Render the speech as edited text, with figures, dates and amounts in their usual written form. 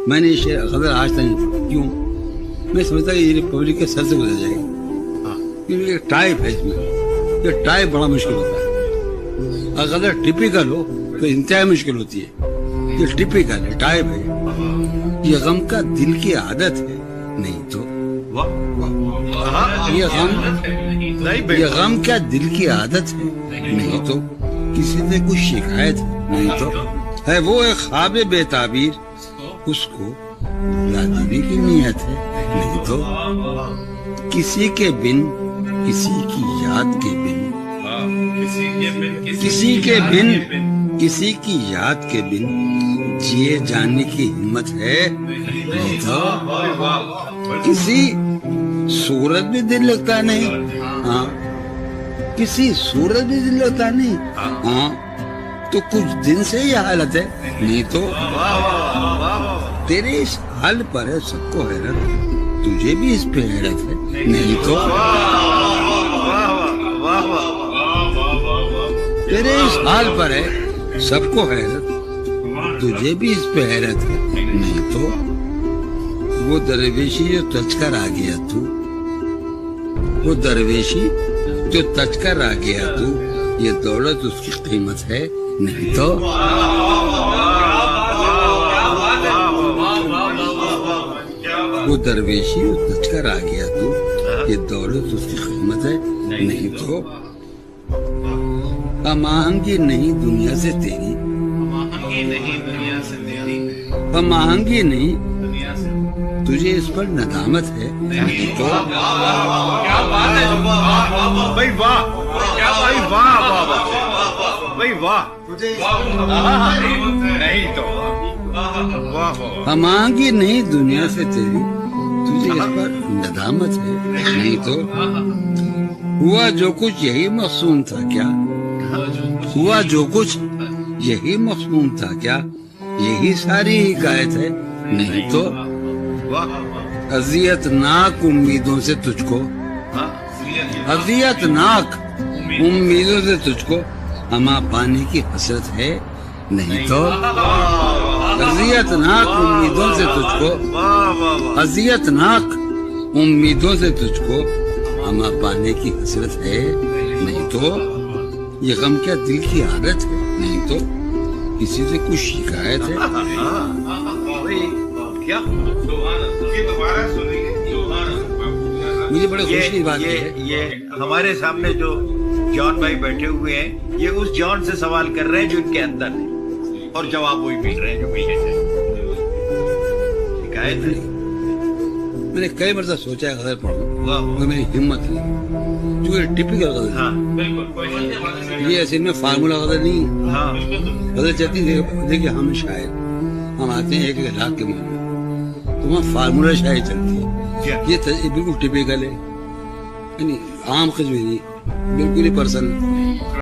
میں نے یہ شعر غزل آج تک نہیں پڑھا. کیوں؟ میں سمجھتا کہ یہ پبلک کے سر سے گزر جائے گی. کیونکہ ایک ٹائپ ہے اس میں. یہ ٹائپ بڑا مشکل ہوتا ہے. اگر غزل ٹپیکل ہو تو انتہائی مشکل ہوتی ہے. یہ ٹپیکل ہے، ٹائپ ہے. یہ غم کا دل کی عادت ہے، نہیں تو یہ غم کیا دل کی عادت ہے، نہیں تو کسی سے کچھ شکایت ہے، نہیں تو ہے وہ ایک خواب بے تعبیر، اس کو بھلا دینے کی نیت ہے، نہیں تو کسی کے بن کسی کی یاد کے بن کسی کی یاد کے بن جیے جانے کی ہمت ہے، نہیں تو کسی صورت بھی دل لگتا نہیں. ہاں کسی صورت بھی دل لگتا نہیں. ہاں تو کچھ دن سے یہ حالت ہے، نہیں تو تیرے اس حال پر ہے سب کو حیرت، تجھے بھی اس پہ حیرت ہے، نہیں تو تیرے اس حال پر ہے سب کو حیرت، تجھے بھی اس پہ حیرت ہے، نہیں تو وہ درویشی جو تج کر آ گیا تو، وہ درویشی جو تج کر آ گیا تو، یہ دولت اس کی قیمت ہے، نہیں تو وہ درویشی جو تج کر آ گیا تو، یہ دولت اس کی قیمت ہے، نہیں تو ہم آہنگی نہیں دنیا سے تیری، ہم آہنگی نہیں تجھے اس پر ندامت ہے، نہیں تو ہم آہنگی نہیں دنیا سے تیری، تجھے اس پر ندامت ہے، نہیں تو ہوا جو کچھ یہی مقصود تھا کیا، ہوا جو کچھ یہی مقصود تھا کیا، یہی ساری حکایت ہے، نہیں تو اذیت ناک امیدوں سے تجھ کو، اذیت ناک امیدوں سے تجھ کو ہما پانے کی حسرت ہے، نہیں تو اذیت ناک امیدوں سے تجھ کو، اذیت ناک امیدوں سے تجھ کو ہما پانے کی حسرت ہے، نہیں تو یہ غم کیا دل کی عادت ہے، نہیں تو کسی سے کچھ شکایت ہے. مجھے بڑے خوشی کی بات ہے، یہ ہمارے سامنے جو جان بھائی بیٹھے ہوئے ہیں، یہ اس جان سے سوال کر رہے ہیں جو ان کے اندر ہے، اور جواب وہی مل رہے ہیں جو پیچھے سے. شکایت ہے. میں نے کئی مرتبہ سوچا ہے غزل پڑھوں، مگر میری ہمت نہیں، کیونکہ ٹپیکل غزل ہے. یہ ایسے میں فارمولہ غزل نہیں. غزل چاہتی دیکھیے ہم شاعر، ہم آتے ہیں ایک لاکھ کے مہینے، تو وہاں فارمولہ شاعری چلتی ہے. یہ بالکل ٹپیکل ہے، یعنی عام قسم نہیں، بالکل ہی پرسنل.